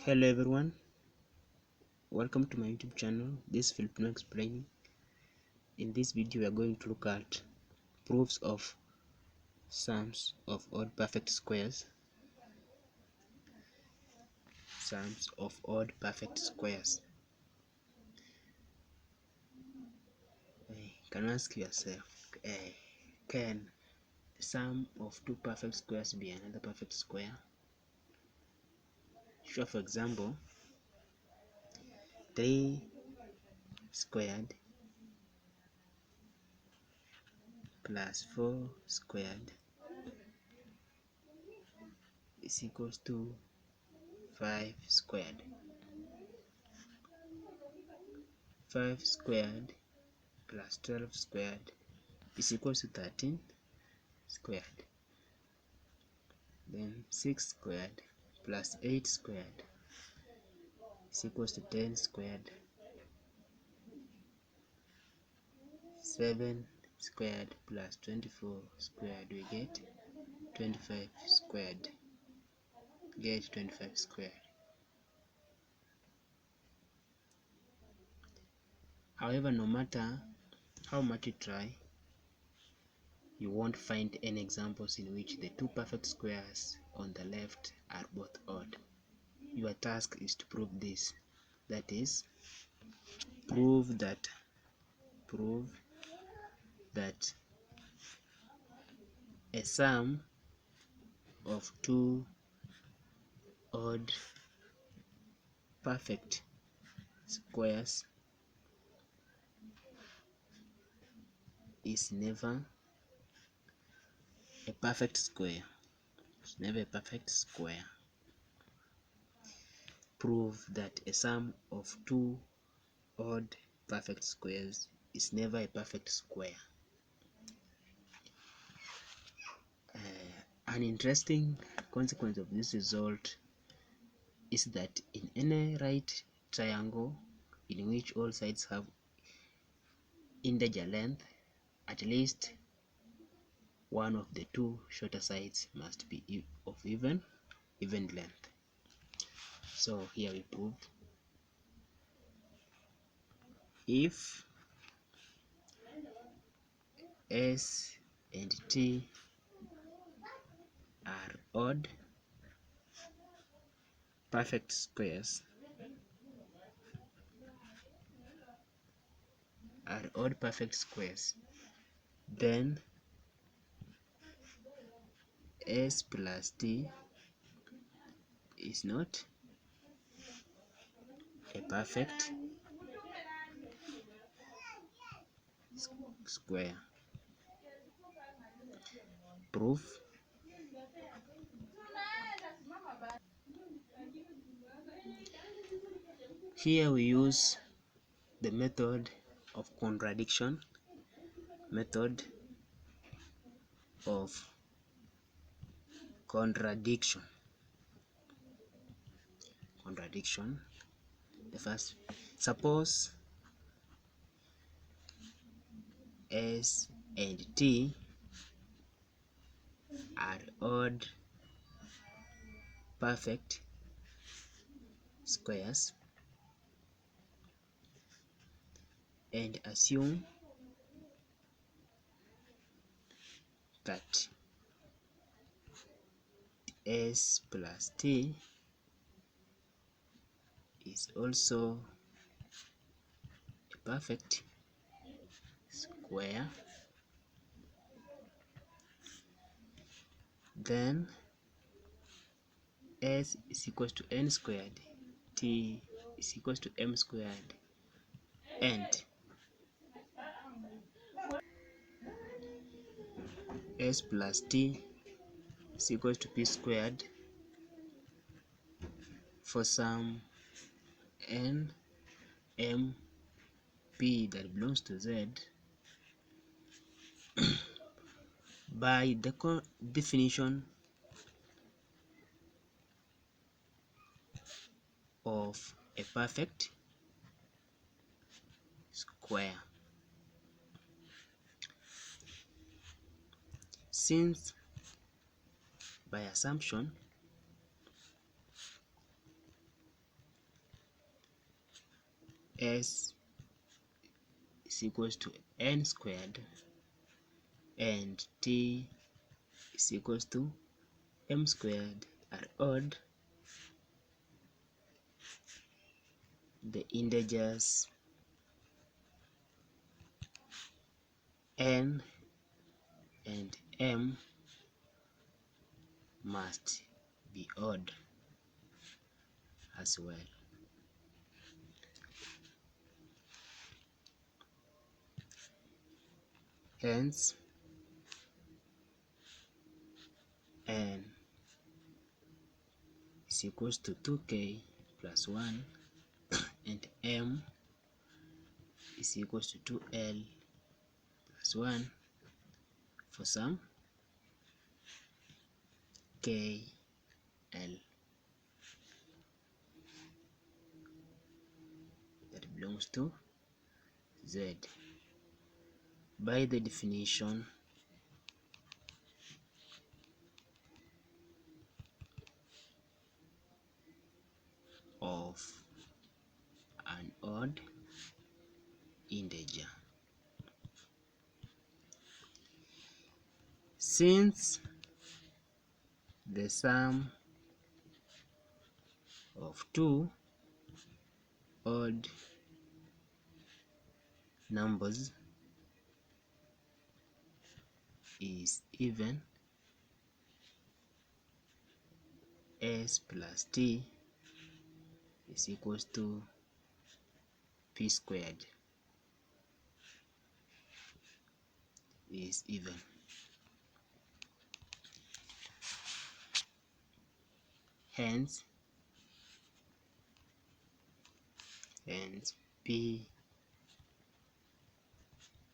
Hello everyone, welcome to my YouTube channel. This is Filipino Explaining. In this video we are going to look at proofs of sums of odd perfect squares. Sums of odd perfect squares. Can ask yourself, can the sum of two perfect squares be another perfect square? Sure, for example, 3 squared plus 4 squared is equals to 5 squared. 5 squared plus 12 squared is equals to 13 squared. Then 6 squared plus 8 squared is equals to 10 squared. 7 squared plus 24 squared, we get 25 squared. Get 25 squared. However, no matter how much you try, you won't find any examples in which the two perfect squares on the left are both odd. Your task is to prove this. That is, prove that a sum of two odd perfect squares is never a perfect square. It's never a perfect square. Prove that a sum of two odd perfect squares is never a perfect square. An interesting consequence of this result is that in any right triangle in which all sides have integer length, at least one of the two shorter sides must be of even length. So here we prove if S and T are odd perfect squares, then S plus T is not a perfect square. Proof: here we use the method of contradiction. The first, suppose S and T are odd perfect squares, and assume that S plus T is also a perfect square, then S is equals to n squared, T is equals to m squared, and S plus T is equals to p squared for some n m p that belongs to Z by the definition of a perfect square. Since by assumption s is equals to n squared and t is equals to m squared are odd, the integers n and m must be odd as well. Hence, n is equals to 2k plus 1 and m is equals to 2l plus 1 for some k l that belongs to z. By the definition of an odd integer, since the sum of two odd numbers is even, s plus t is equals to p squared is even. Hence p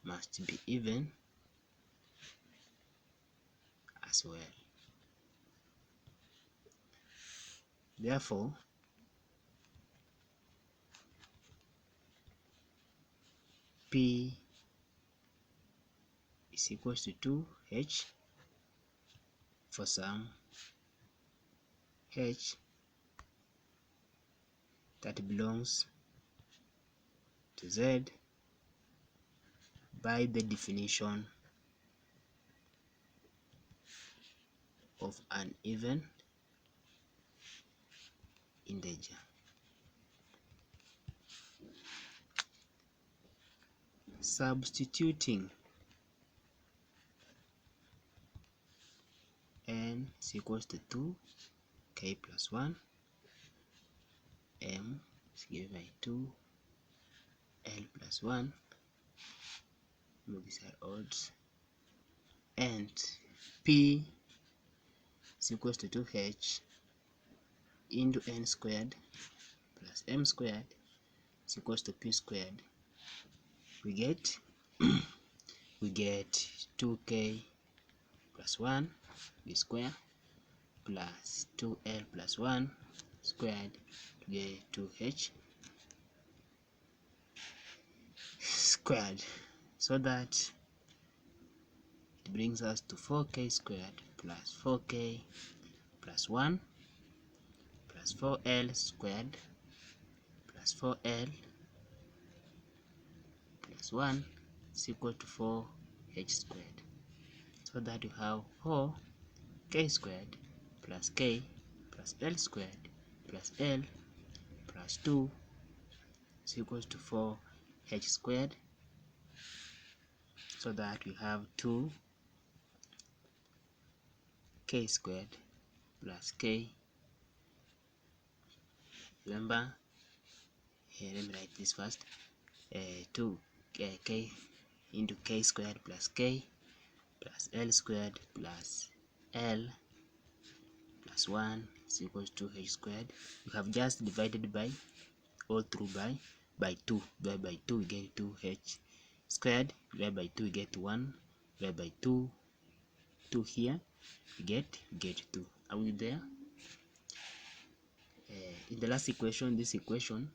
must be even as well. Therefore, p is equals to 2h for some h that belongs to z by the definition of an even integer. Substituting n is equals to 2k plus 1, m is given by 2, l plus 1, these are odds, and p is equals to 2h into n squared plus m squared is equals to p squared. We get 2k plus 1 b square plus 2l plus 1 squared to get 2h squared, so that it brings us to 4k squared plus 4k plus 1 plus 4l squared plus 4l plus 1 is equal to 4h squared, so that you have 4k squared plus k plus l squared plus l plus 2 is equals to 4h squared, so that we have 2k squared plus k. Remember, here let me write this first, 2k into k squared plus k plus l squared plus l plus 1 is equals to h squared. We have just divided by all through by 2. Divided by 2 we get 2h squared, divided by 2 we get 1, divided by 2 here we get 2. Are we there? In the last equation, this equation,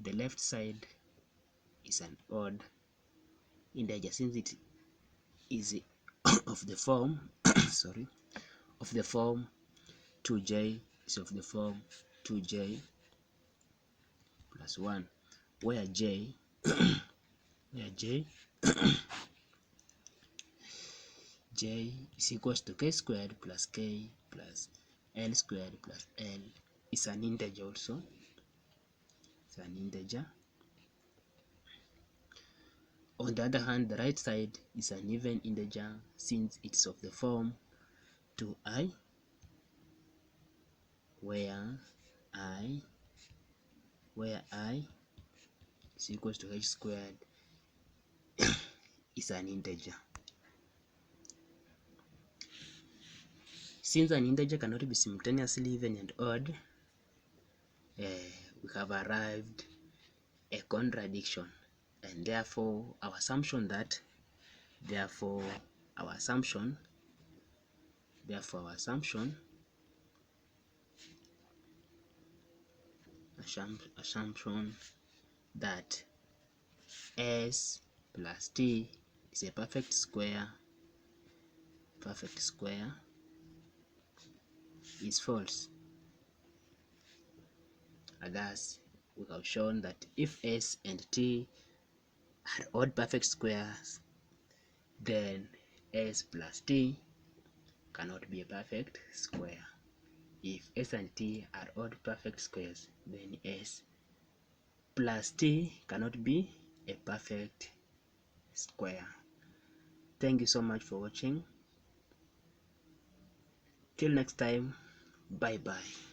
the left side is an odd integer since it is of the form sorry, of the form 2j is of the form 2j plus 1, where j j is equals to k squared plus k plus l squared plus l is an integer also. It's an integer. On the other hand, the right side is an even integer since it's of the form 2i, where I is equals to h squared is an integer. Since an integer cannot be simultaneously even and odd, we have arrived a contradiction, and therefore our assumption that s plus t is a perfect square is false. And thus we have shown that if s and t are odd perfect squares, then s plus t cannot be a perfect square. If s and t are odd perfect squares, then s plus t cannot be a perfect square. Thank you so much for watching. Till next time, bye bye.